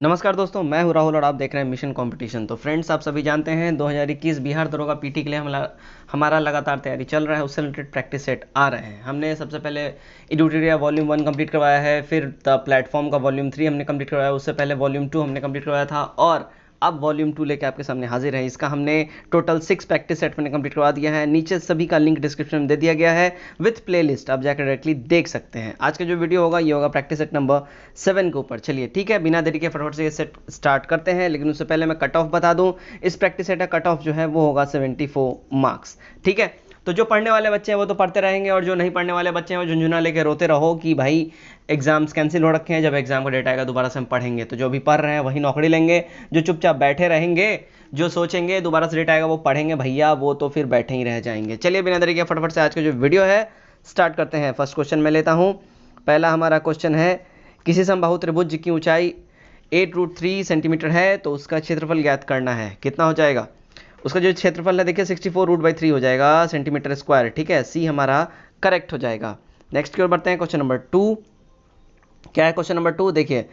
नमस्कार दोस्तों, मैं हूं राहुल और आप देख रहे हैं मिशन कंपटीशन। तो फ्रेंड्स, आप सभी जानते हैं 2021 बिहार दरोगा पीटी के लिए हमारा लगातार तैयारी चल रहा है। उससे रिलेटेड प्रैक्टिस सेट आ रहे हैं। हमने सबसे पहले एडुटोरिया वॉल्यूम 1 कंप्लीट करवाया है, फिर द प्लेटफॉर्म का वॉल्यूम 3 हमने कंप्लीट करवाया, उससे पहले वॉल्यूम 2 हमने कंप्लीट करवाया था और अब वॉल्यूम 2 लेके आपके सामने हाजिर है। इसका हमने टोटल 6 प्रैक्टिस सेट मैंने कंप्लीट करवा दिया है। नीचे सभी का लिंक डिस्क्रिप्शन में दे दिया गया है विथ प्लेलिस्ट, आप जाकर डायरेक्टली देख सकते हैं। आज का जो वीडियो होगा ये होगा प्रैक्टिस सेट नंबर 7 के ऊपर। चलिए ठीक है, बिना देरी के फटाफट से ये सेट स्टार्ट करते हैं। लेकिन उससे पहले मैं कट ऑफ बता दूं, इस प्रैक्टिस सेट का कट ऑफ जो है वो होगा 74 मार्क्स। ठीक है, तो जो पढ़ने वाले बच्चे हैं वो तो पढ़ते रहेंगे और जो नहीं पढ़ने वाले बच्चे हैं वो झुंझुना लेके रोते रहो कि भाई एग्जाम्स कैंसिल हो रखे हैं, जब एग्जाम का डेट आएगा दोबारा से हम पढ़ेंगे। तो जो भी पढ़ रहे हैं वही नौकरी लेंगे, जो चुपचाप बैठे रहेंगे, जो सोचेंगे दोबारा से डेट आएगा वो पढ़ेंगे भैया, वो तो फिर बैठे ही रह जाएंगे। चलिए बिना देरी के फटाफट से आज का जो वीडियो है स्टार्ट करते हैं। फर्स्ट क्वेश्चन मैं लेता हूँ। पहला हमारा क्वेश्चन है, किसी समबाहु त्रिभुज की ऊंचाई 8√3 सेंटीमीटर है तो उसका क्षेत्रफल ज्ञात करना है। कितना हो जाएगा? उसका जो क्षेत्रफल है देखिए 64√3 हो जाएगा सेंटीमीटर स्क्वायर। ठीक है, सी हमारा करेक्ट हो जाएगा। नेक्स्ट की ओर बढ़ते हैं। क्वेश्चन नंबर 2, क्या है क्वेश्चन नंबर 2? देखिए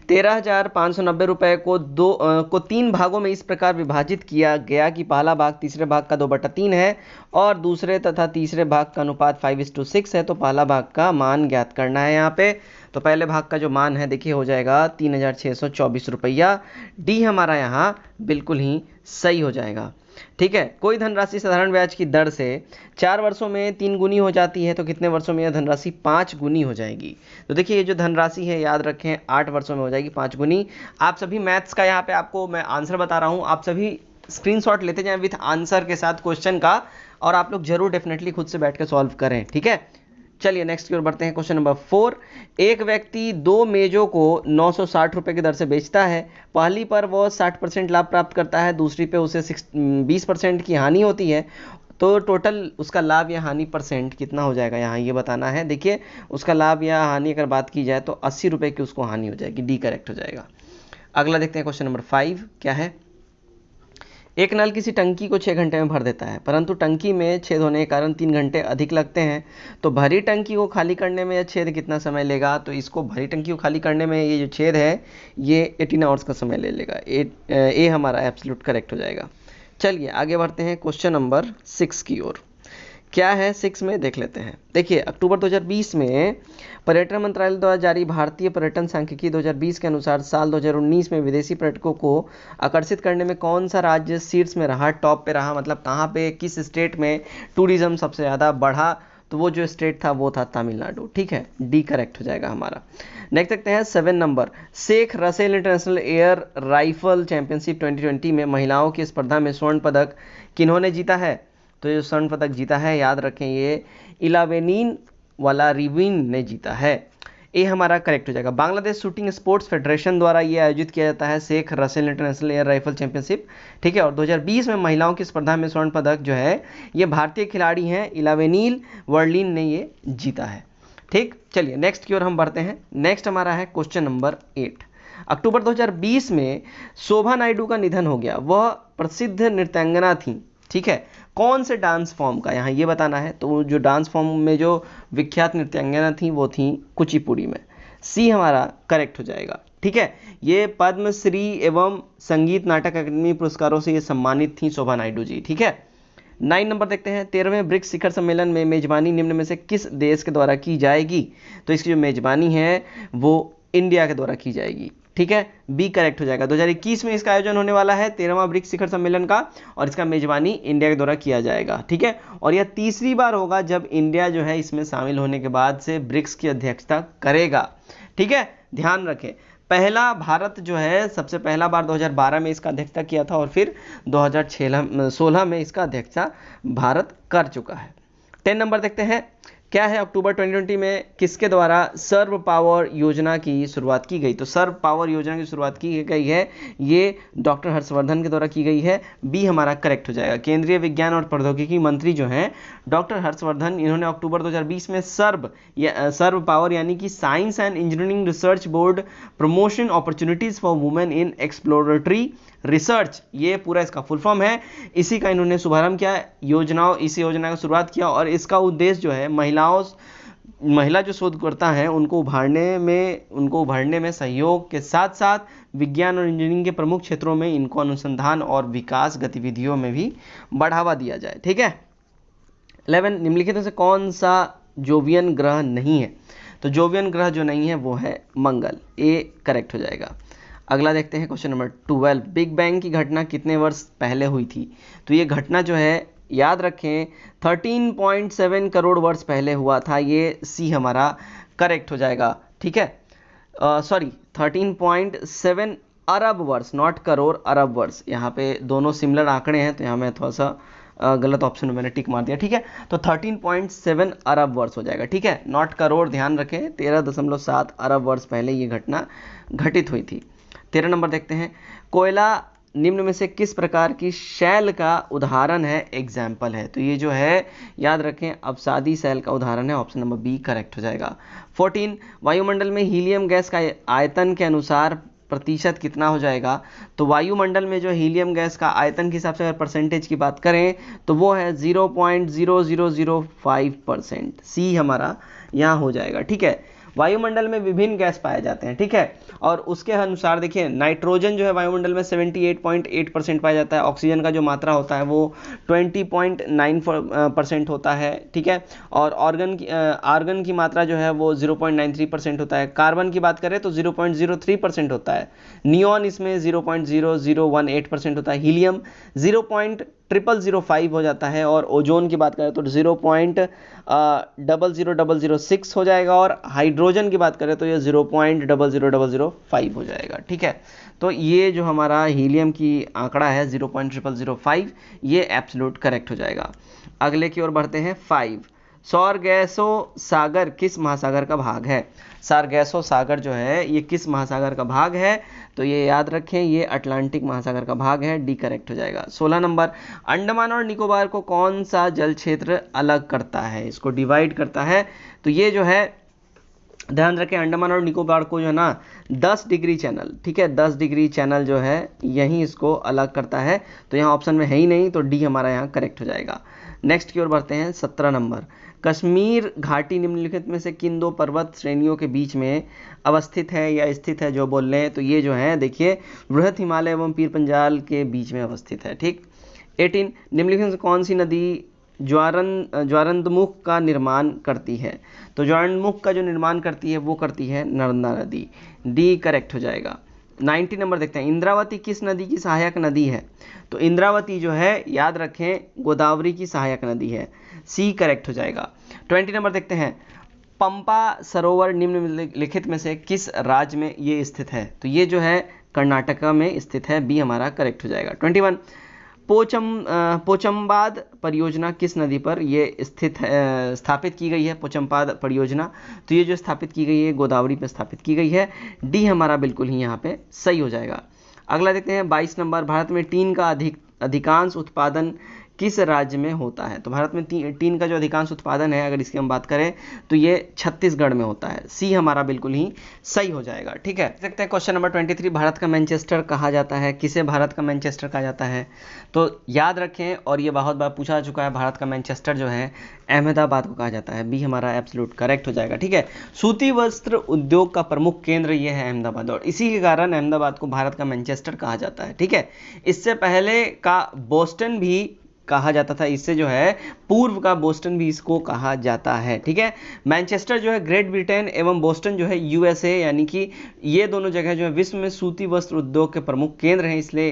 13,590 रुपए को 3 भागों में इस प्रकार विभाजित किया गया कि पहला भाग तीसरे भाग का 2/3 है और दूसरे तथा तीसरे भाग का अनुपात 5:6 है। तो पहला भाग का मान ज्ञात करना है यहाँ पे। तो पहले भाग का जो मान है देखिए हो जाएगा 3,624 रुपया। डी हमारा यहाँ बिल्कुल ही सही हो जाएगा। ठीक है, कोई धनराशि साधारण ब्याज की दर से 4 वर्षों में 3 गुनी हो जाती है तो कितने वर्षों में यह धनराशि 5 गुनी हो जाएगी? तो देखिए ये जो धनराशि है याद रखें 8 वर्षों में हो जाएगी 5 गुनी। आप सभी मैथ्स का यहाँ पे आपको मैं आंसर बता रहा हूँ, आप सभी स्क्रीनशॉट लेते जाएं विथ आंसर के साथ क्वेश्चन का, और आप लोग जरूर डेफिनेटली खुद से बैठ कर सॉल्व करें। ठीक है, चलिए नेक्स्ट की ओर बढ़ते हैं। क्वेश्चन नंबर 4, एक व्यक्ति 2 मेजों को 960 रुपए की दर से बेचता है। पहली पर वह 60% लाभ प्राप्त करता है, दूसरी पे उसे 20% की हानि होती है। तो टोटल उसका लाभ या हानि परसेंट कितना हो जाएगा यहाँ ये बताना है। देखिए उसका लाभ या हानि अगर बात की जाए तो 80 रुपए की उसको हानि हो जाएगी। डी करेक्ट हो जाएगा। अगला देखते हैं क्वेश्चन नंबर 5, क्या है? एक नल किसी टंकी को 6 घंटे में भर देता है, परंतु टंकी में छेद होने के कारण 3 घंटे अधिक लगते हैं। तो भरी टंकी को खाली करने में यह छेद कितना समय लेगा? तो इसको भरी टंकी को खाली करने में ये जो छेद है ये 18 आवर्स का समय ले लेगा। ए हमारा एब्सोल्यूट करेक्ट हो जाएगा। चलिए आगे बढ़ते हैं क्वेश्चन नंबर 6 की ओर। क्या है 6 में देख लेते हैं। देखिए अक्टूबर 2020 में पर्यटन मंत्रालय द्वारा जारी भारतीय पर्यटन सांख्यिकी 2020 के अनुसार साल 2019 में विदेशी पर्यटकों को आकर्षित करने में कौन सा राज्य शीर्ष में रहा, टॉप पे रहा? मतलब कहाँ पे, किस स्टेट में टूरिज्म सबसे ज़्यादा बढ़ा? तो वो जो स्टेट था वो था तमिलनाडु। ठीक है, डी करेक्ट हो जाएगा हमारा। नेक्स्ट देखते हैं 7 number, Sheikh Russel international air rifle championship 2020 में महिलाओं की स्पर्धा में स्वर्ण पदक किन्होंने जीता है? तो ये स्वर्ण पदक जीता है याद रखें ये इलावेनीन वाला रिविन ने जीता है। ये हमारा करेक्ट हो जाएगा। बांग्लादेश शूटिंग स्पोर्ट्स फेडरेशन द्वारा ये आयोजित किया जाता है Sheikh Russel international air rifle championship. ठीक है, और 2020 में महिलाओं की स्पर्धा में स्वर्ण पदक जो है ये भारतीय खिलाड़ी हैं इलावेनील वर्लिन ने ये जीता है। ठीक, चलिए नेक्स्ट की ओर हम बढ़ते हैं। नेक्स्ट हमारा है क्वेश्चन नंबर 8। अक्टूबर 2020 में शोभा नायडू का निधन हो गया। वह प्रसिद्ध नृत्यांगना थी। ठीक है, कौन से डांस फॉर्म का यहाँ ये बताना है। तो जो डांस फॉर्म में जो विख्यात नृत्यांगना थी वो थी कुचिपुड़ी में। सी हमारा करेक्ट हो जाएगा। ठीक है, ये पद्मश्री एवं संगीत नाटक अकादमी पुरस्कारों से ये सम्मानित थी शोभा नायडू जी। ठीक है, 9 नंबर देखते हैं। 13वें ब्रिक्स शिखर सम्मेलन में मेजबानी निम्न में से किस देश के द्वारा की जाएगी? तो इसकी जो मेजबानी है वो इंडिया के द्वारा की जाएगी। ठीक है, बी करेक्ट हो जाएगा। 2021 में इसका आयोजन होने वाला है 13वां ब्रिक्स शिखर सम्मेलन का, और इसका मेजबानी इंडिया के द्वारा किया जाएगा। ठीक है, और यह तीसरी बार होगा जब इंडिया जो है इसमें शामिल होने के बाद से ब्रिक्स की अध्यक्षता करेगा। ठीक है, ध्यान रखें पहला भारत जो है सबसे पहला बार 2012 में इसका अध्यक्षता किया था और फिर 2016 में इसका अध्यक्षता भारत कर चुका है। 10 नंबर देखते हैं। क्या है? अक्टूबर 2020 में किसके द्वारा सर्व पावर योजना की शुरुआत की गई? तो सर्व पावर योजना की शुरुआत की गई है ये डॉक्टर हर्षवर्धन के द्वारा की गई है। बी हमारा करेक्ट हो जाएगा। केंद्रीय विज्ञान और प्रौद्योगिकी मंत्री जो हैं डॉक्टर हर्षवर्धन, इन्होंने अक्टूबर 2020 में सर्व पावर यानी कि science and engineering research board promotion opportunities for women in exploratory research, ये पूरा इसका फुल फॉर्म है, इसी का इन्होंने शुभारंभ किया, इस योजना की शुरुआत किया, और इसका उद्देश्य जो है महिलाओं महिला जो शोधकर्ता हैं उनको उभारने में सहयोग के साथ साथ विज्ञान और इंजीनियरिंग के प्रमुख क्षेत्रों में इनको अनुसंधान और विकास गतिविधियों में भी बढ़ावा दिया जाए। ठीक है। 11 निम्नलिखित में से कौन सा जोवियन ग्रह नहीं है? तो जोवियन ग्रह जो नहीं है वो है मंगल, ए करेक्ट हो जाएगा। अगला देखते हैं क्वेश्चन नंबर 12, बिग बैंग की घटना कितने वर्ष पहले हुई थी? तो ये घटना जो है याद रखें 13.7 करोड़ वर्ष पहले हुआ था, ये सी हमारा करेक्ट हो जाएगा। ठीक है, सॉरी 13.7 अरब वर्ष, नॉट करोड़, अरब वर्ष। यहाँ पे दोनों सिमिलर आंकड़े हैं तो यहाँ मैं थोड़ा सा गलत ऑप्शन में मैंने टिक मार दिया। ठीक है, तो 13.7 अरब वर्ष हो जाएगा। ठीक है, नॉट करोड़, ध्यान रखें 13.7 अरब वर्ष पहले ये घटना घटित हुई थी। 13 नंबर देखते हैं, कोयला निम्न में से किस प्रकार की शैल का उदाहरण है, एग्जाम्पल है? तो ये जो है याद रखें अवसादी शैल का उदाहरण है, ऑप्शन नंबर बी करेक्ट हो जाएगा। 14 वायुमंडल में हीलियम गैस का आयतन के अनुसार प्रतिशत कितना हो जाएगा? तो वायुमंडल में जो हीलियम गैस का आयतन के हिसाब से अगर परसेंटेज की बात करें तो वो है 0.0005%, सी हमारा यहाँ हो जाएगा। ठीक है, वायुमंडल में विभिन्न गैस पाए जाते हैं। ठीक है, और उसके अनुसार देखिए नाइट्रोजन जो है वायुमंडल में 78.8% पाया जाता है, ऑक्सीजन का जो मात्रा होता है वो 20.9% होता है। ठीक है, और आर्गन की मात्रा जो है वो 0.93% होता है। कार्बन की बात करें तो 0.03% होता है। नियॉन इसमें 0.0018% होता है। हीलियम 0.0005 हो जाता है, और ओजोन की बात करें तो 0.00006 हो जाएगा, और हाइड्रोजन की बात करें तो ये 0.00005 हो जाएगा। ठीक है, तो ये जो हमारा हीलियम की आंकड़ा है 0.0005, ये एब्सोल्यूट करेक्ट हो जाएगा। अगले की ओर बढ़ते हैं। 5 सारगैसो सागर किस महासागर का भाग है? सारगैसो सागर जो है ये किस महासागर का भाग है? तो ये याद रखें ये अटलांटिक महासागर का भाग है, डी करेक्ट हो जाएगा। 16 नंबर, अंडमान और निकोबार को कौन सा जल क्षेत्र अलग करता है, इसको डिवाइड करता है? तो ये जो है ध्यान रखें अंडमान और निकोबार को जो है ना 10 डिग्री चैनल, ठीक है 10 डिग्री चैनल जो है यही इसको अलग करता है, तो यहाँ ऑप्शन में है ही नहीं, तो डी हमारा यहाँ करेक्ट हो जाएगा। नेक्स्ट की ओर बढ़ते हैं। 17 नंबर, कश्मीर घाटी निम्नलिखित में से किन दो पर्वत श्रेणियों के बीच में अवस्थित है या स्थित है? जो बोल रहे हैं तो ये जो है देखिए बृहद हिमालय एवं पीर पंजाल के बीच में अवस्थित है। ठीक। 18 निम्नलिखित में से कौन सी नदी ज्वारंदमुख का निर्माण करती है? तो ज्वारंदमुख का जो निर्माण करती है वो करती है नर्मदा नदी, डी करेक्ट हो जाएगा। 90 नंबर देखते हैं, इंद्रावती किस नदी की सहायक नदी है? तो इंद्रावती जो है याद रखें गोदावरी की सहायक नदी है, सी करेक्ट हो जाएगा। 20 नंबर देखते हैं, पंपा सरोवर निम्नलिखित में से किस राज्य में ये स्थित है? तो ये जो है कर्नाटका में स्थित है, बी हमारा करेक्ट हो जाएगा। 21 पोचमबाद परियोजना किस नदी पर ये स्थापित की गई है? पोचमबाद परियोजना तो ये जो स्थापित की गई है गोदावरी पर स्थापित की गई है, डी हमारा बिल्कुल ही यहाँ पे सही हो जाएगा। अगला देखते हैं 22 नंबर, भारत में टीन का अधिकांश उत्पादन किस राज्य में होता है? तो भारत में टीन का जो अधिकांश उत्पादन है अगर इसकी हम बात करें तो ये छत्तीसगढ़ में होता है, सी हमारा बिल्कुल ही सही हो जाएगा। ठीक है, देखते हैं क्वेश्चन नंबर 23, भारत का मैनचेस्टर कहा जाता है, किसे भारत का मैनचेस्टर कहा जाता है? तो याद रखें और ये बहुत बार पूछा चुका है, भारत का मैनचेस्टर जो है अहमदाबाद को कहा जाता है, बी हमारा एब्सोल्यूट करेक्ट हो जाएगा। ठीक है, सूती वस्त्र उद्योग का प्रमुख केंद्र ये है अहमदाबाद, और इसी के कारण अहमदाबाद को भारत का मैनचेस्टर कहा जाता है। ठीक है, इससे पहले का बोस्टन भी कहा जाता था, इससे जो है पूर्व का बोस्टन भी इसको कहा जाता है। ठीक है, मैनचेस्टर जो है ग्रेट ब्रिटेन एवं बोस्टन जो है यूएसए, यानी कि ये दोनों जगह जो है विश्व में सूती वस्त्र उद्योग के प्रमुख केंद्र हैं, इसलिए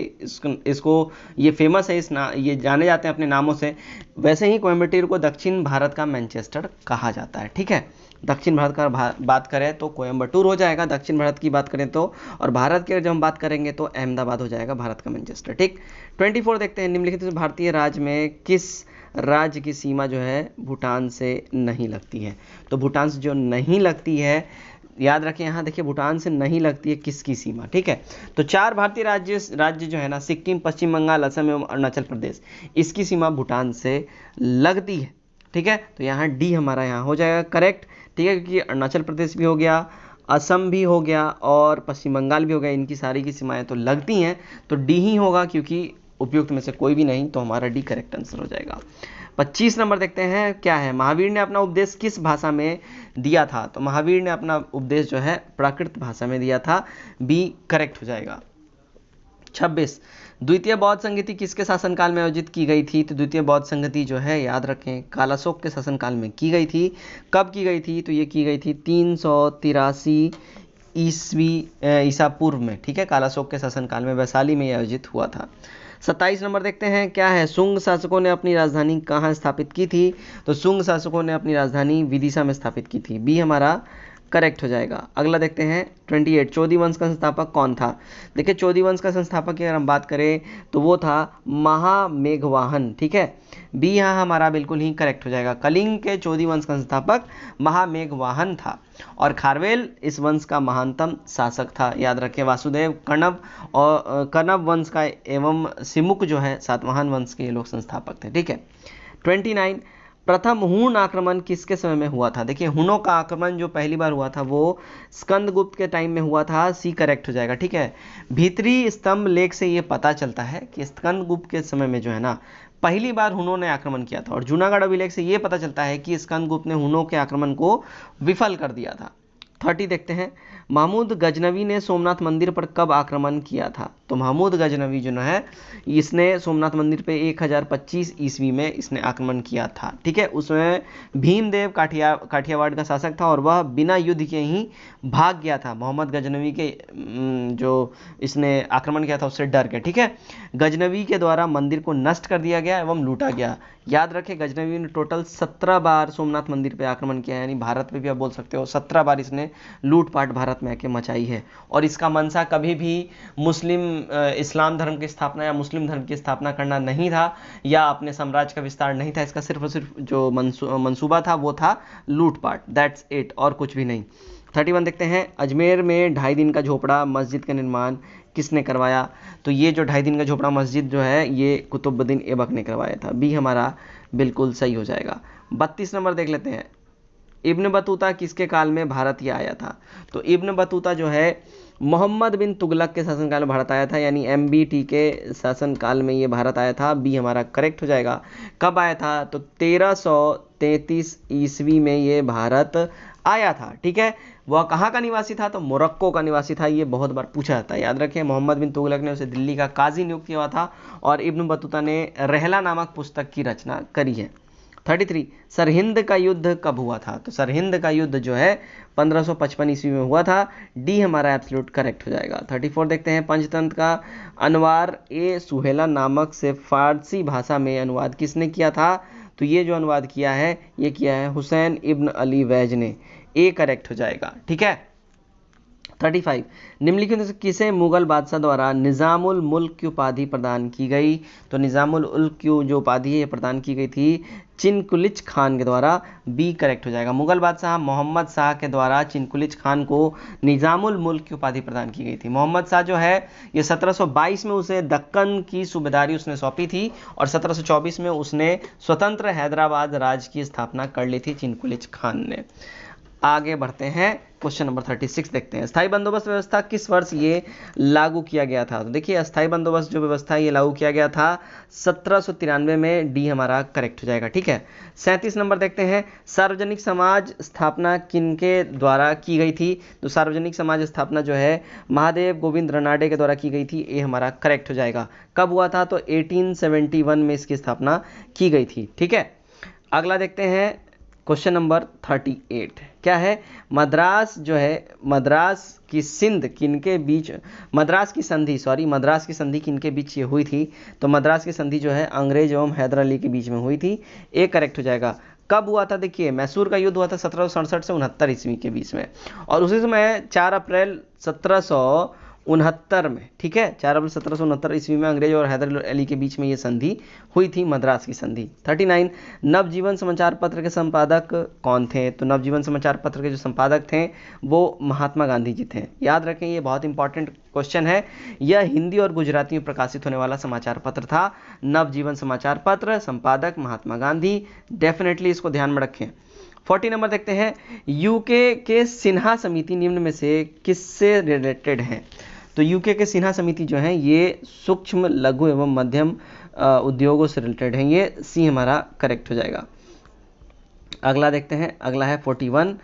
इसको ये फेमस है, ये जाने जाते हैं अपने नामों से। वैसे ही कोयम्बटूर को दक्षिण भारत का मैनचेस्टर कहा जाता है। ठीक है, दक्षिण भारत का बात करें तो कोयम्बटूर हो जाएगा दक्षिण भारत की बात करें तो, और भारत की जब हम बात करेंगे तो अहमदाबाद हो जाएगा भारत का मैनचेस्टर। ठीक। 24 देखते हैं, निम्नलिखित भारतीय राज्य में किस राज्य की सीमा जो है भूटान से नहीं लगती है? तो भूटान से जो नहीं लगती है याद रखें, यहाँ देखिए भूटान से नहीं लगती है किसकी सीमा? ठीक है, तो 4 भारतीय राज्य जो है ना सिक्किम, पश्चिम बंगाल, असम एवं अरुणाचल प्रदेश, इसकी सीमा भूटान से लगती है। ठीक है, तो यहाँ डी हमारा यहाँ हो जाएगा करेक्ट। ठीक है, क्योंकि अरुणाचल प्रदेश भी हो गया, असम भी हो गया और पश्चिम बंगाल भी हो गया, इनकी सारी की सीमाएं तो लगती हैं, तो डी ही होगा, क्योंकि उपयुक्त में से कोई भी नहीं, तो हमारा डी करेक्ट आंसर हो जाएगा। 25 नंबर देखते हैं क्या है, महावीर ने अपना उपदेश किस भाषा में दिया था? तो महावीर ने अपना उपदेश जो है प्राकृत भाषा में दिया था, बी करेक्ट हो जाएगा। 26 द्वितीय बौद्ध संगति किसके शासनकाल में आयोजित की गई थी? तो द्वितीय बौद्ध संगति जो है याद रखें कालाशोक के शासनकाल में की गई थी। कब की गई थी? तो ये की गई थी 383 ईसा पूर्व में, ठीक है, कालाशोक के शासनकाल में वैशाली में आयोजित हुआ था। 27 नंबर देखते हैं क्या है, शुंग शासकों ने अपनी राजधानी कहाँ स्थापित की थी? तो शुंग शासकों ने अपनी राजधानी विदिशा में स्थापित की थी, बी हमारा करेक्ट हो जाएगा। अगला देखते हैं 28 चौदी वंश का संस्थापक कौन था? देखिए चौदी वंश का संस्थापक की अगर हम बात करें तो वो था महामेघवाहन, ठीक है, बी यहाँ हमारा बिल्कुल ही करेक्ट हो जाएगा। कलिंग के चौदी वंश का संस्थापक महामेघवाहन था और खारवेल इस वंश का महानतम शासक था। याद रखें वासुदेव कण्व और कण्व वंश का एवं सिमुक जो है सातवाहन वंश के ये लोग संस्थापक थे, ठीक है। 29 प्रथम हुन आक्रमण किसके समय में हुआ था? देखिए हुनों का आक्रमण जो पहली बार हुआ था वो स्कंदगुप्त के टाइम में हुआ था, सी करेक्ट हो जाएगा, ठीक है। भीतरी स्तंभ लेख से ये पता चलता है कि स्कंदगुप्त के समय में जो है ना पहली बार हुनों ने आक्रमण किया था, और जूनागढ़ अभिलेख से ये पता चलता है कि स्कंदगुप्त ने हुनों के आक्रमण को विफल कर दिया था। 30 देखते हैं महमूद गजनवी ने सोमनाथ मंदिर पर कब आक्रमण किया था? तो महमूद गजनवी जो है इसने सोमनाथ मंदिर पे 1025 ईस्वी में इसने आक्रमण किया था, ठीक है। उसमें भीमदेव काठियावाड़ का शासक था और वह बिना युद्ध के ही भाग गया था मोहम्मद गजनवी के जो इसने आक्रमण किया था उससे डर के, ठीक है। गजनवी के द्वारा मंदिर को नष्ट कर दिया गया एवं लूटा गया। याद रखें गजनवी ने टोटल 17 बार सोमनाथ मंदिर पे आक्रमण किया है, यानी भारत पे भी आप बोल सकते हो 17 बार इसने लूटपाट भारत में आके मचाई है। और इसका मंशा कभी भी मुस्लिम इस्लाम धर्म की स्थापना या मुस्लिम धर्म की स्थापना करना नहीं था या अपने साम्राज्य का विस्तार नहीं था, इसका सिर्फ और सिर्फ जो मंसूबा था वो था लूटपाट, दैट्स इट, और कुछ भी नहीं। 31 देखते हैं अजमेर में 2.5 दिन का झोपड़ा मस्जिद का निर्माण किसने करवाया? तो ये जो 2.5 दिन का झोपड़ा मस्जिद जो है ये कुतुबुद्दीन ऐबक ने करवाया था, बी हमारा बिल्कुल सही हो जाएगा। 32 नंबर देख लेते हैं इब्न बतूता किसके काल में भारत ये आया था? तो इब्न बतूता जो है मोहम्मद बिन तुगलक के शासनकाल में भारत आया था, यानी MBT के शासनकाल में ये भारत आया था, बी हमारा करेक्ट हो जाएगा। कब आया था? तो 1333 ईस्वी में ये भारत आया था, ठीक है। वह कहाँ का निवासी था? तो मोरक्को का निवासी था, ये बहुत बार पूछा जाता है। याद रखें मोहम्मद बिन तुगलक ने उसे दिल्ली का काजी नियुक्त किया था और इब्न बतूता ने रहला नामक पुस्तक की रचना करी है। 33 सरहिंद का युद्ध कब हुआ था? तो सरहिंद का युद्ध जो है 1555 ईस्वी में हुआ था, डी हमारा एब्सोल्यूट करेक्ट हो जाएगा। 34 देखते हैं पंचतंत्र का अनवार ए सुहेला नामक से फारसी भाषा में अनुवाद किसने किया था? तो ये जो अनुवाद किया है ये किया है हुसैन इब्न अली वैज ने, ए करेक्ट हो जाएगा, ठीक है। 35 निम्नलिखित में से किसे मुगल बादशाह द्वारा निज़ामुल मुल्क की उपाधि प्रदान की गई? तो निज़ामुल मुल्क की जो उपाधि है ये प्रदान की गई थी चिनकुलिच खान के द्वारा, बी करेक्ट हो जाएगा। मुगल बादशाह मोहम्मद शाह के द्वारा चिनकुलिच खान को निज़ामुल मुल्क की उपाधि प्रदान की गई थी। मोहम्मद शाह जो है ये 1722 में उसे दक्कन की सूबेदारी उसने सौंपी थी और 1724 में उसने स्वतंत्र हैदराबाद राज्य की स्थापना कर ली थी चिनकुलिच खान ने। आगे बढ़ते हैं क्वेश्चन नंबर 36 देखते हैं स्थायी बंदोबस्त व्यवस्था किस वर्ष ये लागू किया गया था? तो देखिए स्थायी बंदोबस्त जो व्यवस्था ये लागू किया गया था 1793 में, डी हमारा करेक्ट हो जाएगा, ठीक है। 37 नंबर देखते हैं सार्वजनिक समाज स्थापना किनके द्वारा की गई थी? तो सार्वजनिक समाज स्थापना जो है महादेव गोविंद रनाडे के द्वारा की गई थी, ये हमारा करेक्ट हो जाएगा। कब हुआ था? तो 1871 में इसकी स्थापना की गई थी, ठीक है। अगला देखते हैं क्वेश्चन नंबर 38 क्या है? मद्रास जो है मद्रास की सिंध किनके बीच मद्रास की संधि किनके बीच ये हुई थी? तो मद्रास की संधि जो है अंग्रेज एवं हैदर अली के बीच में हुई थी, ये करेक्ट हो जाएगा। कब हुआ था? देखिए मैसूर का युद्ध हुआ था 1767 से 69 ईस्वी के बीच में, और उसी समय 4 अप्रैल 1769 में, ठीक है, 4 अप्रैल 1769 ईस्वी में अंग्रेज और हैदर अली के बीच में ये संधि हुई थी, मद्रास की संधि। 39 नवजीवन समाचार पत्र के संपादक कौन थे? तो नवजीवन समाचार पत्र के जो संपादक थे वो महात्मा गांधी जी थे। याद रखें ये बहुत इंपॉर्टेंट क्वेश्चन है, यह हिंदी और गुजराती में प्रकाशित होने वाला समाचार पत्र था। नवजीवन समाचार पत्र, संपादक महात्मा गांधी, डेफिनेटली इसको ध्यान में रखें। 40 नंबर देखते हैं यूके के सिन्हा समिति निम्न में से किससे रिलेटेड है? तो यूके के सिन्हा समिति जो है ये सूक्ष्म लघु एवं मध्यम उद्योगों से रिलेटेड है। ये सी हमारा करेक्ट हो जाएगा। अगला देखते हैं, अगला है 41।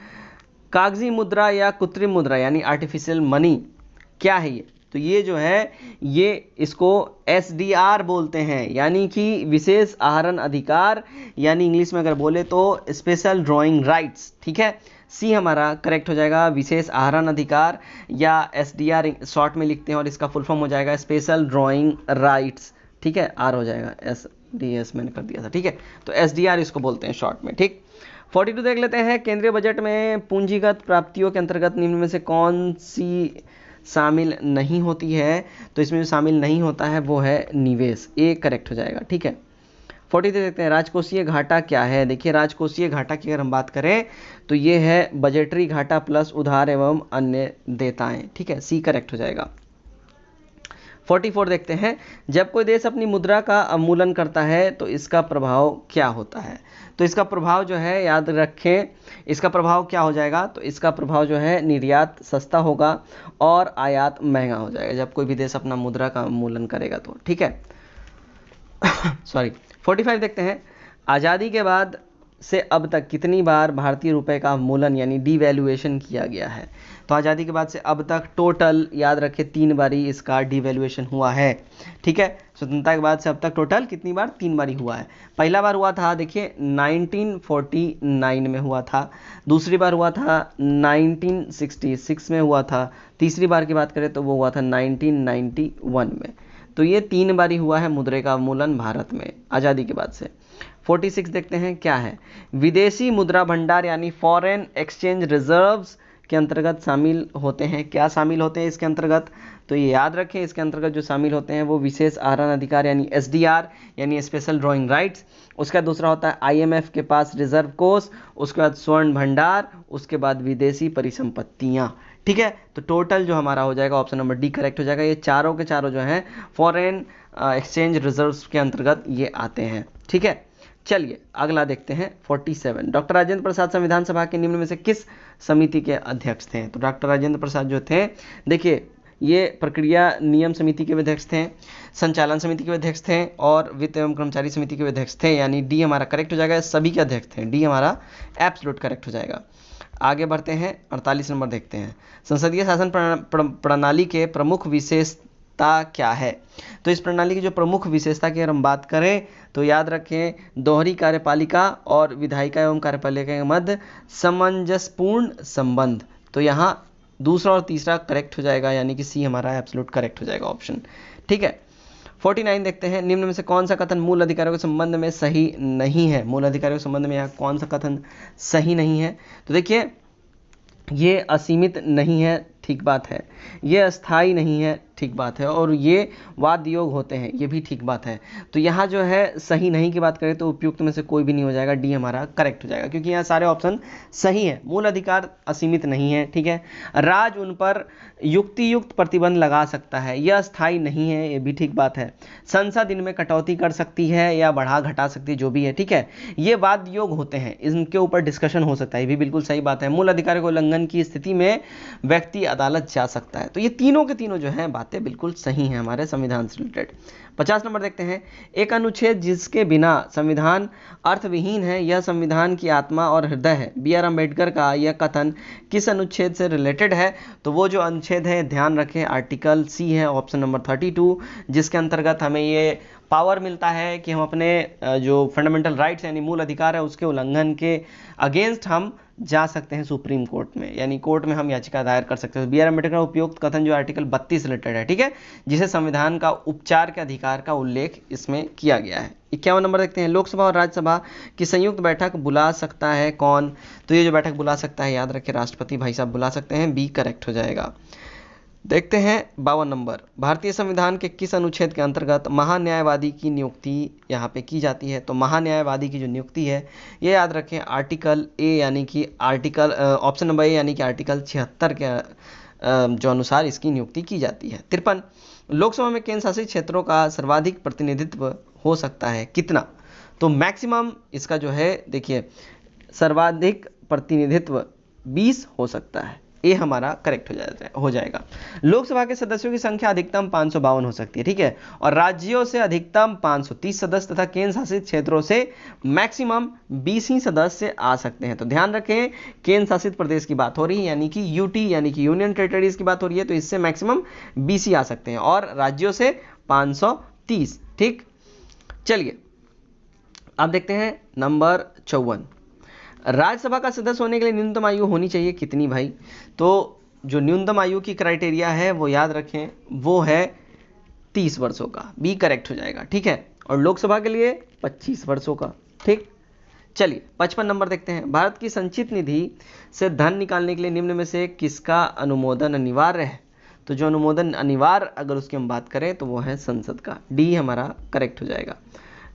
कागजी मुद्रा या कृत्रिम मुद्रा यानी आर्टिफिशियल मनी क्या है ये? तो ये जो है ये इसको SDR बोलते हैं, यानी कि विशेष आहरण अधिकार, यानी इंग्लिश में अगर बोले तो स्पेशल ड्राइंग राइट्स। ठीक है, सी हमारा करेक्ट हो जाएगा, विशेष आहरण अधिकार या SDR शॉर्ट में लिखते हैं और इसका फुल फॉर्म हो जाएगा स्पेशल ड्राइंग राइट्स। ठीक है, आर हो जाएगा, SDS मैंने कर दिया था। ठीक है, तो SDR इसको बोलते हैं शॉर्ट में। ठीक, 42 देख लेते हैं। केंद्रीय बजट में पूंजीगत प्राप्तियों के अंतर्गत निम्न में से कौन सी शामिल नहीं होती है? तो इसमें जो शामिल नहीं होता है वो है निवेश, ए करेक्ट हो जाएगा। ठीक है, 43 देखते हैं। राजकोषीय घाटा क्या है? देखिए, राजकोषीय घाटा की अगर हम बात करें तो ये है बजटरी घाटा प्लस उधार एवं अन्य देयताएं। ठीक है, सी करेक्ट हो जाएगा। 44 देखते हैं। जब कोई देश अपनी मुद्रा का अवमूल्यन करता है तो इसका प्रभाव क्या होता है? तो इसका प्रभाव जो है, याद रखें, इसका प्रभाव क्या हो जाएगा? तो इसका प्रभाव जो है निर्यात सस्ता होगा और आयात महंगा हो जाएगा जब कोई भी देश अपना मुद्रा का अवमूल्यन करेगा तो। ठीक है, सॉरी। 45 देखते हैं। आज़ादी के बाद से अब तक कितनी बार भारतीय रुपए का अवमूल्यन यानी डिवैल्यूएशन किया गया है? तो आज़ादी के बाद से अब तक टोटल याद रखें 3 बारी इसका डिवैल्यूएशन हुआ है। ठीक है, स्वतंत्रता के बाद से अब तक टोटल कितनी बार? 3 बारी हुआ है। पहला बार हुआ था देखिए 1949 में हुआ था, दूसरी बार हुआ था 1966 में हुआ था, तीसरी बार की बात करें तो वो हुआ था 1991 में। तो ये 3 बारी हुआ है मुद्रा का अवमूल्यन भारत में आज़ादी के बाद से। 46 देखते हैं क्या है? विदेशी मुद्रा भंडार यानी फॉरेन एक्सचेंज रिजर्व्स के अंतर्गत शामिल होते हैं। क्या शामिल होते हैं इसके अंतर्गत? तो ये याद रखें, इसके अंतर्गत जो शामिल होते हैं वो विशेष आहरण अधिकार यानी SDR यानी स्पेशल ड्राइंग राइट्स, उसका दूसरा होता है IMF के पास रिजर्व कोष, उसके बाद स्वर्ण भंडार, उसके बाद विदेशी परिसंपत्तियां। ठीक है, तो टोटल जो हमारा हो जाएगा ऑप्शन नंबर डी करेक्ट हो जाएगा। ये चारों के चारों जो हैं फॉरेन एक्सचेंज रिजर्व्स के अंतर्गत ये आते हैं। ठीक है, चलिए अगला देखते हैं 47। डॉक्टर राजेंद्र प्रसाद संविधान सभा के निम्न में से किस समिति के अध्यक्ष थे? तो डॉक्टर राजेंद्र प्रसाद जो थे, देखिए ये प्रक्रिया नियम समिति के अध्यक्ष थे, संचालन समिति के अध्यक्ष थे और वित्त एवं कर्मचारी समिति के अध्यक्ष थे, यानी डी हमारा करेक्ट हो जाएगा। सभी के अध्यक्ष थे, डी हमारा एब्सोल्यूट करेक्ट हो जाएगा। आगे बढ़ते हैं, 48 नंबर देखते हैं। संसदीय शासन प्रणाली के प्रमुख विशेषता क्या है? तो इस प्रणाली की जो प्रमुख विशेषता की अगर हम बात करें तो याद रखें दोहरी कार्यपालिका और विधायिका एवं कार्यपालिका के मध्य सामंजस्यपूर्ण संबंध। तो यहाँ दूसरा और तीसरा करेक्ट हो जाएगा, यानी कि सी हमारा एब्सोल्यूट करेक्ट हो जाएगा ऑप्शन। ठीक है, 49 देखते हैं। निम्न में से कौन सा कथन मूल अधिकारों के संबंध में सही नहीं है? मूल अधिकारों के संबंध में यहाँ कौन सा कथन सही नहीं है? तो देखिए, ये असीमित नहीं है, ठीक बात है, ये अस्थाई नहीं है, ठीक बात है, और ये वाद योग होते हैं, ये भी ठीक बात है। तो यहाँ जो है सही नहीं की बात करें तो उपयुक्त में से कोई भी नहीं हो जाएगा, डी हमारा करेक्ट हो जाएगा, क्योंकि यहाँ सारे ऑप्शन सही है। मूल अधिकार असीमित नहीं है, ठीक है। राज उन पर युक्ति युक्त प्रतिबंध लगा सकता है, यह अस्थाई नहीं है, ये भी ठीक बात है। संसद इनमें कटौती कर सकती है या बढ़ा घटा सकती है, जो भी है, ठीक है। ये वाद योग होते हैं, इनके ऊपर डिस्कशन हो सकता है, ये भी बिल्कुल सही बात है। मूल अधिकार के उल्लंघन की स्थिति में व्यक्ति अदालत जा सकता है। तो ये तीनों के तीनों जो हैं बातें बिल्कुल सही हैं हमारे संविधान से रिलेटेड। 50 नंबर देखते हैं। एक अनुच्छेद जिसके बिना संविधान अर्थविहीन है, यह संविधान की आत्मा और हृदय है। BR अम्बेडकर का यह कथन किस अनुच्छेद से रिलेटेड है? तो वो जो अनुच्छेद है, ध्यान रखें, आर्टिकल सी है, ऑप्शन नंबर 32, जिसके अंतर्गत हमें ये पावर मिलता है कि हम अपने जो फंडामेंटल राइट्स यानी मूल अधिकार है उसके उल्लंघन के अगेंस्ट हम जा सकते हैं सुप्रीम कोर्ट में, यानी कोर्ट में हम याचिका दायर कर सकते हैं। BR अम्बेडकर का उपयुक्त कथन जो आर्टिकल 32 से रिलेटेड है, ठीक है, जिसे संविधान का उपचार के अधिकार का उल्लेख इसमें किया गया है। 51 नंबर देखते हैं। लोकसभा और राज्यसभा की संयुक्त बैठक बुला सकता है कौन? तो ये जो बैठक बुला सकता है, याद रखें, राष्ट्रपति भाई साहब बुला सकते हैं, बी करेक्ट हो जाएगा। देखते हैं 52 नंबर। भारतीय संविधान के किस अनुच्छेद के अंतर्गत महान्यायवादी की नियुक्ति यहाँ पे की जाती है? तो महान्यायवादी की जो नियुक्ति है, ये याद रखें, आर्टिकल ए यानी कि आर्टिकल ऑप्शन नंबर ए यानी कि आर्टिकल 76 के जो अनुसार इसकी नियुक्ति की जाती है। 53, लोकसभा में केंद्र शासित क्षेत्रों का सर्वाधिक प्रतिनिधित्व हो सकता है कितना? तो मैक्सिमम इसका जो है, देखिए, सर्वाधिक प्रतिनिधित्व 20 हो सकता है, ए हमारा करेक्ट हो जाएगा। लोकसभा के सदस्यों की संख्या अधिकतम 552 हो सकती है, ठीक है, और राज्यों से अधिकतम 530 सदस्य तथा केंद्र शासित क्षेत्रों से मैक्सिमम 20 ही सदस्य आ सकते हैं। तो ध्यान रखें, केंद्र शासित प्रदेश की बात हो रही है, यानी कि यूटी यानी कि यूनियन टेरिटरीज की बात हो रही है, तो इससे मैक्सिमम 20 ही आ सकते हैं, और राज्यों से 530। ठीक, चलिए अब देखते हैं नंबर 54। राज्यसभा का सदस्य होने के लिए न्यूनतम आयु होनी चाहिए कितनी भाई? तो जो न्यूनतम आयु की क्राइटेरिया है वो याद रखें, वो है 30 वर्षों का, बी करेक्ट हो जाएगा, ठीक है, और लोकसभा के लिए 25 वर्षों का। ठीक, चलिए 55 नंबर देखते हैं। भारत की संचित निधि से धन निकालने के लिए निम्न में से किसका अनुमोदन अनिवार्य है? तो जो अनुमोदन अनिवार्य अगर उसकी हम बात करें तो वो है संसद का, डी हमारा करेक्ट हो जाएगा।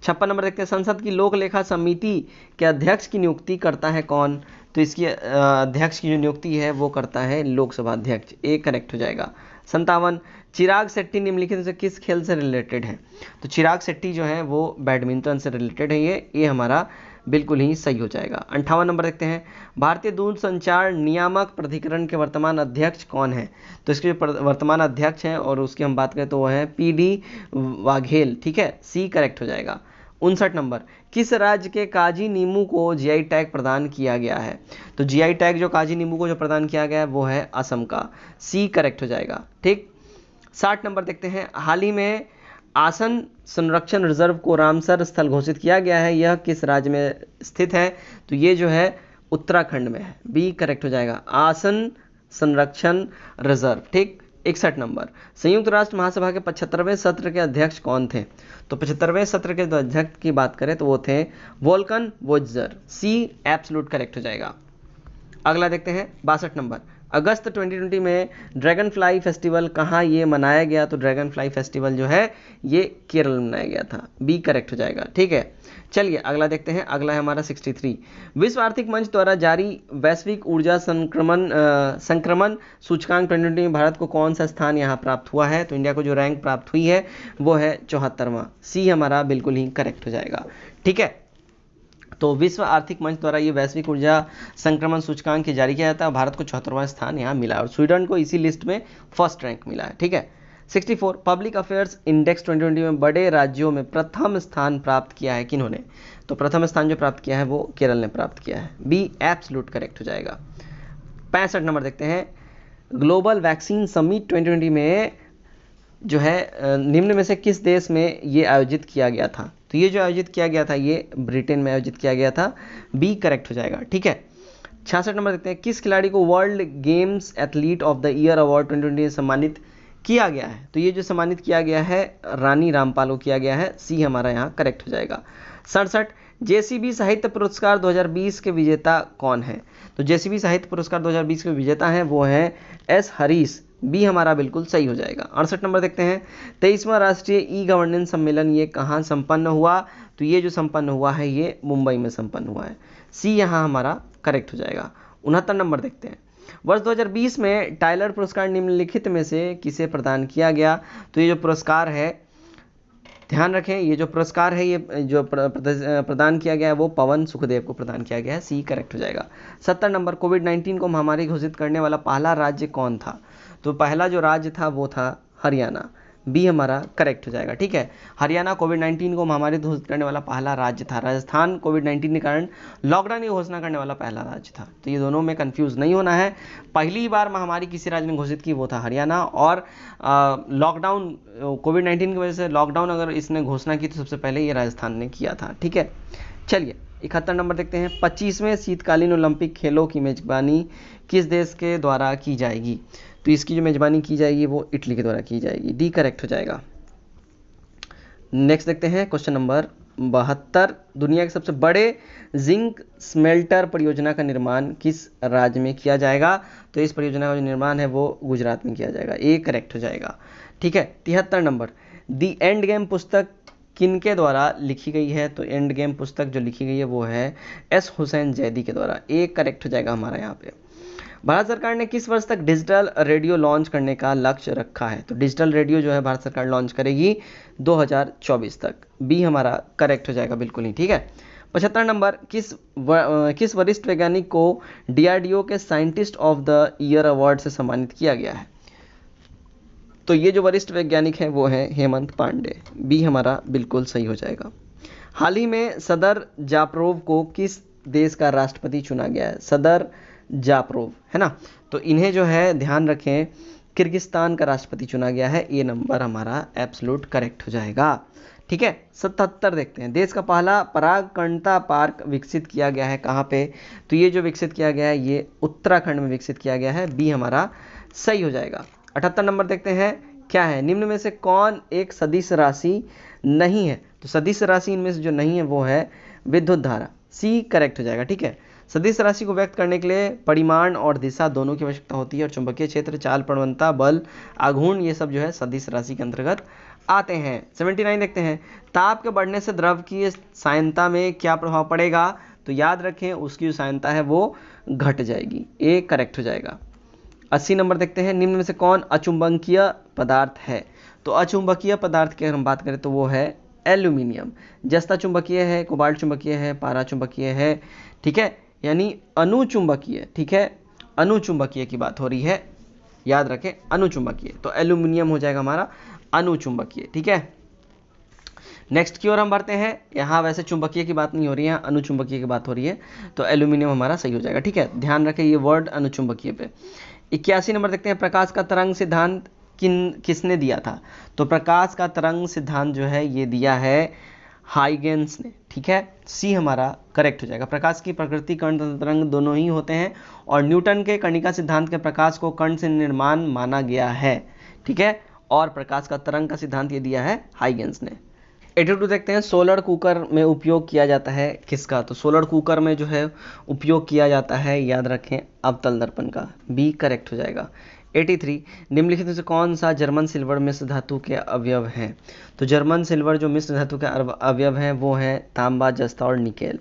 56 नंबर देखते हैं। संसद की लोक लेखा समिति के अध्यक्ष की नियुक्ति करता है कौन? तो इसकी अध्यक्ष की जो नियुक्ति है वो करता है लोकसभा अध्यक्ष, ए करेक्ट हो जाएगा। 57, चिराग शेट्टी निम्नलिखित से किस खेल से रिलेटेड है? तो चिराग शेट्टी जो है वो बैडमिंटन से रिलेटेड है, ये हमारा बिल्कुल ही सही हो जाएगा। 58 नंबर देखते हैं। भारतीय दूर संचार नियामक प्राधिकरण के वर्तमान अध्यक्ष कौन है? तो इसके जो वर्तमान अध्यक्ष हैं और उसकी हम बात करें तो वो है पीडी वाघेल, ठीक है, सी करेक्ट हो जाएगा। 59 नंबर, किस राज्य के काजी नींबू को जीआई टैग प्रदान किया गया है? तो जीआई टैग जो काजी नींबू को जो प्रदान किया गया है वो है असम का, सी करेक्ट हो जाएगा। ठीक, 60 नंबर देखते हैं। हाल ही में आसन संरक्षण रिजर्व को रामसर स्थल घोषित किया गया है, यह किस राज्य में स्थित है? तो ये जो है उत्तराखंड में है, बी करेक्ट हो जाएगा, आसन संरक्षण रिजर्व। ठीक, 61 नंबर, संयुक्त राष्ट्र महासभा के 75वें सत्र के अध्यक्ष कौन थे? तो 75वें सत्र के अध्यक्ष की बात करें तो वो थे वोल्कन वोज्जर, सी एब्सोल्यूट करेक्ट हो जाएगा। अगला देखते हैं 62 नंबर, अगस्त 2020 में ड्रैगन फ्लाई फेस्टिवल कहाँ ये मनाया गया? तो ड्रैगन फ्लाई फेस्टिवल जो है ये केरल में मनाया गया था, बी करेक्ट हो जाएगा। ठीक है, चलिए अगला देखते हैं। अगला है हमारा 63, विश्व आर्थिक मंच द्वारा जारी वैश्विक ऊर्जा संक्रमण सूचकांक 2020 में भारत को कौन सा स्थान यहाँ प्राप्त हुआ है? तो इंडिया को जो रैंक प्राप्त हुई है वो है 74वां, सी हमारा बिल्कुल ही करेक्ट हो जाएगा। ठीक है, तो विश्व आर्थिक मंच द्वारा ये वैश्विक ऊर्जा संक्रमण सूचकांक जारी किया जाता है, भारत को 74वां स्थान यहाँ मिला और स्वीडन को इसी लिस्ट में फर्स्ट रैंक मिला है। ठीक है, 64, पब्लिक अफेयर्स इंडेक्स 2020 में बड़े राज्यों में प्रथम स्थान प्राप्त किया है किन्होंने? तो प्रथम स्थान जो प्राप्त किया है वो केरल ने प्राप्त किया है, बी एब्सोल्यूट करेक्ट हो जाएगा। 65 नंबर देखते हैं। ग्लोबल वैक्सीन समिट 2020 में जो है निम्न में से किस देश में ये आयोजित किया गया था? तो ये जो आयोजित किया गया था ये ब्रिटेन में आयोजित किया गया था, बी करेक्ट हो जाएगा। ठीक है, 66 नंबर देखते हैं। किस खिलाड़ी को world games athlete of the year award 2020 सम्मानित किया गया है? तो ये जो सम्मानित किया गया है रानी रामपाल को किया गया है, सी हमारा यहाँ करेक्ट हो जाएगा। 67, जेसीबी साहित्य पुरस्कार 2020 के विजेता कौन है? तो जेसीबी साहित्य पुरस्कार 2020 के विजेता हैं वो हैं एस हरीश, बी हमारा बिल्कुल सही हो जाएगा। 68 नंबर देखते हैं। 23वां राष्ट्रीय ई गवर्नेंस सम्मेलन ये कहाँ संपन्न हुआ? तो ये जो संपन्न हुआ है ये मुंबई में संपन्न हुआ है, सी यहाँ हमारा करेक्ट हो जाएगा। 69 नंबर देखते हैं। वर्ष 2020 में टाइलर पुरस्कार निम्नलिखित में से किसे प्रदान किया गया? तो ये जो पुरस्कार है, ध्यान रखें, ये जो पुरस्कार है ये जो प्रदान किया गया है वो पवन सुखदेव को प्रदान किया गया है, सी करेक्ट हो जाएगा। 70 नंबर, कोविड-19 को महामारी घोषित करने वाला पहला राज्य कौन था? तो पहला जो राज्य था वो था हरियाणा, बी हमारा करेक्ट हो जाएगा। ठीक है, हरियाणा कोविड-19 को महामारी घोषित करने वाला पहला राज्य था। राजस्थान कोविड-19 के कारण लॉकडाउन की घोषणा करने वाला पहला राज्य था। तो ये दोनों में कंफ्यूज नहीं होना है। पहली बार महामारी किसी राज्य ने घोषित की वो था हरियाणा, और लॉकडाउन कोविड-19 की वजह से लॉकडाउन अगर इसने घोषणा की तो सबसे पहले ये राजस्थान ने किया था। ठीक है, चलिए 71 नंबर देखते हैं। 25वें शीतकालीन ओलंपिक खेलों की मेजबानी किस देश के द्वारा की जाएगी? तो इसकी जो मेजबानी की जाएगी वो इटली के द्वारा की जाएगी, डी करेक्ट हो जाएगा। नेक्स्ट देखते हैं क्वेश्चन नंबर 72, दुनिया के सबसे बड़े जिंक स्मेल्टर परियोजना का निर्माण किस राज्य में किया जाएगा? तो इस परियोजना का जो निर्माण है वो गुजरात में किया जाएगा, ए करेक्ट हो जाएगा। ठीक है, 73 नंबर, दी एंड गेम पुस्तक किनके द्वारा लिखी गई है? तो एंड गेम पुस्तक जो लिखी गई है वो है एस हुसैन जैदी के द्वारा, ए करेक्ट हो जाएगा हमारा यहाँ पे। भारत सरकार ने किस वर्ष तक डिजिटल रेडियो लॉन्च करने का लक्ष्य रखा है? तो डिजिटल रेडियो जो है भारत सरकार लॉन्च करेगी 2024 तक, बी हमारा करेक्ट हो जाएगा बिल्कुल ही। ठीक है, 75 नंबर, किस वरिष्ठ वैज्ञानिक को डीआरडीओ के scientist of the year award से सम्मानित किया गया है? तो ये जो वरिष्ठ वैज्ञानिक हैं वो हैं हेमंत पांडे। बी हमारा बिल्कुल सही हो जाएगा। हाल ही में सदर जापरोव को किस देश का राष्ट्रपति चुना गया है? सदर जापरोव है ना, तो इन्हें जो है ध्यान रखें किर्गिस्तान का राष्ट्रपति चुना गया है। ये नंबर हमारा एब्सोल्यूट करेक्ट हो जाएगा। ठीक है, 77 देखते हैं, देश का पहला परागकणता पार्क विकसित किया गया है कहाँ पे? तो ये जो विकसित किया गया है ये उत्तराखंड में विकसित किया गया है। बी हमारा सही हो जाएगा। 78 नंबर देखते हैं, क्या है निम्न में से कौन एक सदिश राशि नहीं है? तो सदिश राशि इनमें से जो नहीं है वो है विद्युत धारा। सी करेक्ट हो जाएगा। ठीक है, सदिश राशि को व्यक्त करने के लिए परिमाण और दिशा दोनों की आवश्यकता होती है, और चुंबकीय क्षेत्र, चाल प्रवणता, बल, आघूर्ण, ये सब जो है सदिश राशि के अंतर्गत आते हैं। 79 देखते हैं, ताप के बढ़ने से द्रव की सायनता में क्या प्रभाव पड़ेगा? तो याद रखें उसकी जो सायनता है वो घट जाएगी। ए करेक्ट हो जाएगा। 80 नंबर देखते हैं, निम्न में से कौन अचुंबकीय पदार्थ है? तो अचुंबकीय पदार्थ की अगर हम बात करें तो वो है एल्यूमिनियम। जस्ता चुंबकीय है, कोबाल्ट चुंबकीय है, पारा चुंबकीय है। ठीक है, यानी अनुचुंबकीय। ठीक है, अनुचुंबकीय की बात हो रही है, याद रखें अनुचुंबकीय, तो एल्यूमिनियम हो जाएगा हमारा अनुचुंबकीय। ठीक है, नेक्स्ट की ओर हम बढ़ते हैं। यहाँ वैसे चुंबकीय की बात नहीं हो रही है, अनुचुंबकीय की बात हो रही है, तो एल्यूमिनियम हमारा सही हो जाएगा। ठीक है, ध्यान रखें ये वर्ड अनुचुंबकीय पे। 81 नंबर देखते हैं, प्रकाश का तरंग सिद्धांत किसने दिया था? तो प्रकाश का तरंग सिद्धांत जो है ये दिया है हाइगेंस ने। ठीक है, सी हमारा करेक्ट हो जाएगा। प्रकाश की प्रकृति कण तथा तरंग दोनों ही होते हैं, और न्यूटन के कणिका सिद्धांत के प्रकाश को कण से निर्माण माना गया है। ठीक है, और प्रकाश का तरंग का सिद्धांत ये दिया है हाइगेंस ने। 82 देखते हैं, सोलर कुकर में उपयोग किया जाता है किसका? तो सोलर कुकर में जो है उपयोग किया जाता है, याद रखें अवतल दर्पण का। बी करेक्ट हो जाएगा। 83, निम्नलिखित में से कौन सा जर्मन सिल्वर मिश्र धातु के अवयव हैं? तो जर्मन सिल्वर जो मिश्र धातु के अवयव हैं वो हैं तांबा, जस्ता और निकेल।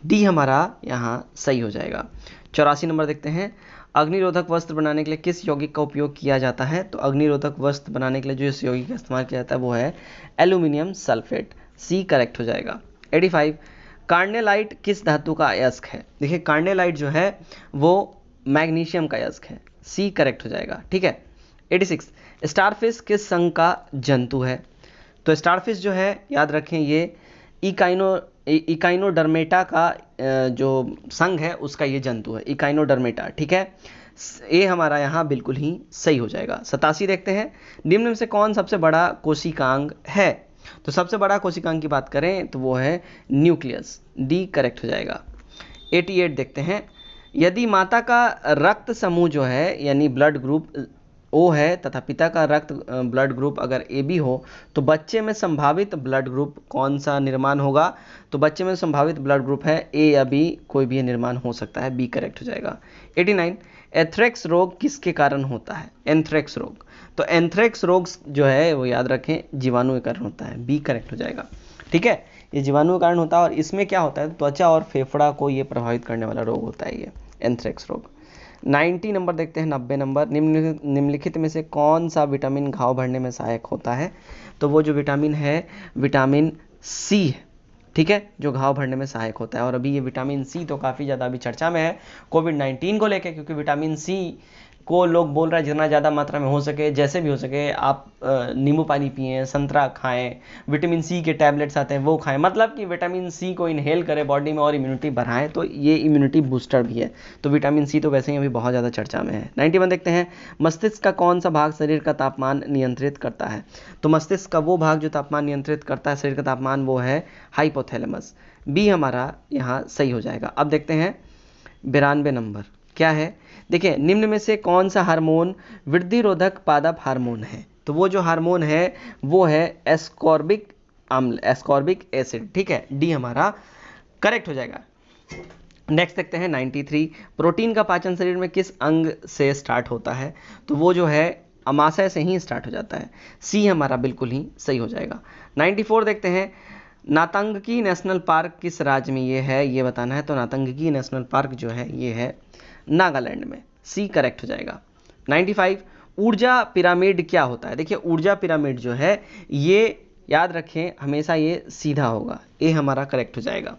डी हमारा यहाँ सही हो जाएगा। 84 नंबर देखते हैं, अग्निरोधक वस्त्र बनाने के लिए किस यौगिक का उपयोग किया जाता है? तो अग्निरोधक वस्त्र बनाने के लिए जो इस यौगिक का इस्तेमाल किया जाता है वो है एल्यूमिनियम सल्फेट। सी करेक्ट हो जाएगा। 85, कार्नेलाइट किस धातु का अयस्क है? देखिए कार्नेलाइट जो है वो मैग्नीशियम का अयस्क है। सी करेक्ट हो जाएगा। ठीक है। 86, स्टारफिश किस संघ का जंतु है? तो स्टारफिश जो है याद रखें ये इकाइनोडर्मेटा का जो संघ है उसका ये जंतु है, इकाइनोडर्मेटा। ठीक है, ये हमारा यहाँ बिल्कुल ही सही हो जाएगा। 87 देखते हैं, निम्न में से कौन सबसे बड़ा कोशिकांग है? तो सबसे बड़ा कोशिकांग की बात करें तो वो है न्यूक्लियस। डी करेक्ट हो जाएगा। 88 देखते हैं, यदि माता का रक्त समूह जो है यानी ब्लड ग्रुप ओ है तथा पिता का रक्त ब्लड ग्रुप अगर ए बी हो तो बच्चे में संभावित ब्लड ग्रुप कौन सा निर्माण होगा? तो बच्चे में संभावित ब्लड ग्रुप है ए या बी, कोई भी निर्माण हो सकता है। बी करेक्ट हो जाएगा। 89, एंथ्रेक्स रोग किसके कारण होता है? एंथ्रेक्स रोग, तो एंथ्रेक्स रोग जो है वो याद रखें जीवाणु के कारण होता है। बी करेक्ट हो जाएगा। ठीक है, ये जीवाणु के कारण होता है और इसमें क्या होता है त्वचा और फेफड़ा को ये प्रभावित करने वाला रोग होता है ये एंथ्रेक्स रोग। 90 नंबर देखते हैं, 90 नंबर, निम्नलिखित में से कौन सा विटामिन घाव भरने में सहायक होता है? तो वो जो विटामिन है विटामिन सी है। ठीक है, जो घाव भरने में सहायक होता है। और अभी ये विटामिन सी तो काफ़ी ज़्यादा अभी चर्चा में है कोविड-19 को लेकर, क्योंकि विटामिन सी को लोग बोल रहे हैं जितना ज़्यादा मात्रा में हो सके, जैसे भी हो सके आप नींबू पानी पिएं, संतरा खाएं, विटामिन सी के टैबलेट्स आते हैं वो खाएं, मतलब कि विटामिन सी को इनहेल करें बॉडी में और इम्यूनिटी बढ़ाएं, तो ये इम्यूनिटी बूस्टर भी है। तो विटामिन सी तो वैसे ही अभी बहुत ज़्यादा चर्चा में है। 91 देखते हैं, मस्तिष्क का कौन सा भाग शरीर का तापमान नियंत्रित करता है? तो मस्तिष्क का वो भाग जो तापमान नियंत्रित करता है शरीर का तापमान वो है हाइपोथैलेमस। बी हमारा यहाँ सही हो जाएगा। अब देखते हैं 92 नंबर, क्या है? देखिए, निम्न में से कौन सा हार्मोन वृद्धि रोधक पादप हार्मोन है? तो वो जो हार्मोन है वो है एस्कॉर्बिक अम्ल, एस्कॉर्बिक एसिड। ठीक है, डी हमारा करेक्ट हो जाएगा। नेक्स्ट देखते हैं 93, प्रोटीन का पाचन शरीर में किस अंग से स्टार्ट होता है? तो वो जो है अमाशय से ही स्टार्ट हो जाता है। सी हमारा बिल्कुल ही सही हो जाएगा। 94 देखते हैं, नातंगकी नेशनल पार्क किस राज्य में ये है, ये बताना है। तो नातंगकी नेशनल पार्क जो है ये है नागालैंड में। सी करेक्ट हो जाएगा। 95, ऊर्जा पिरामिड क्या होता है? देखिए ऊर्जा पिरामिड जो है ये याद रखें हमेशा ये सीधा होगा। ए हमारा करेक्ट हो जाएगा।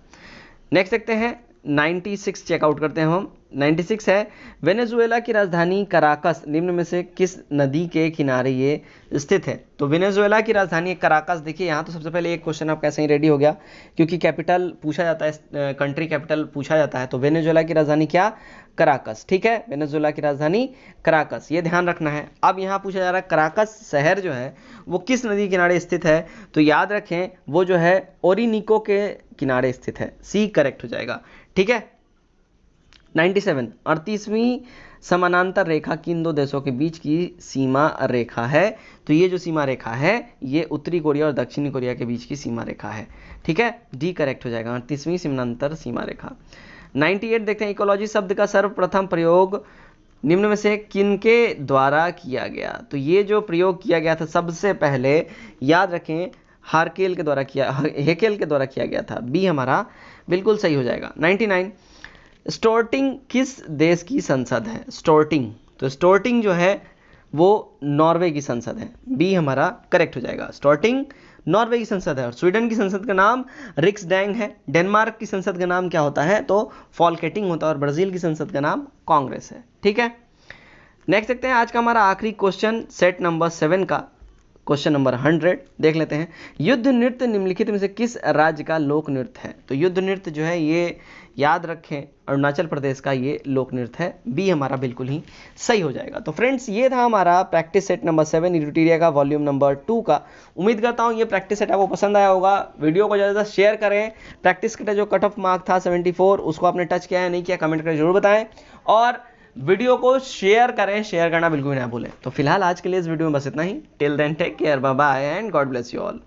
नेक्स्ट देखते हैं 96 चेकआउट करते हैं हम। 96 है, वेनेजुएला की राजधानी कराकस निम्न में से किस नदी के किनारे ये स्थित है? तो वेनेजुएला की राजधानी कराकस, देखिए यहाँ तो सबसे पहले एक क्वेश्चन आपका ऐसे ही रेडी हो गया, क्योंकि कैपिटल पूछा जाता है, कंट्री कैपिटल पूछा जाता है, तो वेनेजुएला की राजधानी क्या? कराकस। ठीक है, वेनेजुएला की राजधानी कराकस, ये ध्यान रखना है। अब यहाँ पूछा जा रहा है कराकस शहर जो है वो किस नदी के किनारे स्थित है? तो याद रखें वो जो है ओरिनिको के किनारे स्थित है, सी करेक्ट हो जाएगा। ठीक है। 97, 38वीं समानांतर रेखा किन दो देशों के बीच की सीमा रेखा है? तो ये जो सीमा रेखा है ये उत्तरी कोरिया और दक्षिणी कोरिया के बीच की सीमा रेखा है। ठीक है, डी करेक्ट हो जाएगा, 38वीं समानांतर सीमा रेखा। 98 देखते हैं, इकोलॉजी शब्द का सर्वप्रथम प्रयोग निम्न में से किनके द्वारा किया गया? तो ये जो प्रयोग किया गया था सबसे पहले, याद रखें, हेकेल के द्वारा किया गया था। बी हमारा बिल्कुल सही हो जाएगा। 99, स्टोर्टिंग किस देश की संसद है? स्टोर्टिंग, तो स्टोर्टिंग जो है वो नॉर्वे की संसद है, बी हमारा करेक्ट हो जाएगा। स्टोर्टिंग नॉर्वे की संसद है। और स्वीडन की संसद का नाम रिक्सडैंग है। डेनमार्क की संसद का नाम क्या होता है? तो फॉल्केटिंग होता है। और ब्राजील की संसद का नाम कांग्रेस है। ठीक है, नेक्स्ट देखते हैं आज का हमारा आखिरी क्वेश्चन, सेट नंबर 7 का क्वेश्चन नंबर 100 देख लेते हैं। युद्ध नृत्य निम्नलिखित में से किस राज्य का लोक नृत्य है? तो युद्ध नृत्य जो है ये याद रखें अरुणाचल प्रदेश का ये लोक नृत्य है, बी हमारा बिल्कुल ही सही हो जाएगा। तो फ्रेंड्स ये था हमारा प्रैक्टिस सेट नंबर 7 इड्यूटेरिया का वॉल्यूम नंबर 2 का। उम्मीद करता हूँ ये प्रैक्टिस सेट आपको पसंद आया होगा। वीडियो को ज़्यादा शेयर करें। प्रैक्टिस का जो कट ऑफ मार्क था 74, उसको आपने टच किया है नहीं किया कमेंट करके जरूर बताएं, और वीडियो को शेयर करें, शेयर करना बिल्कुल भी ना भूलें। तो फिलहाल आज के लिए इस वीडियो में बस इतना ही। Till then take care, bye bye and God bless you all.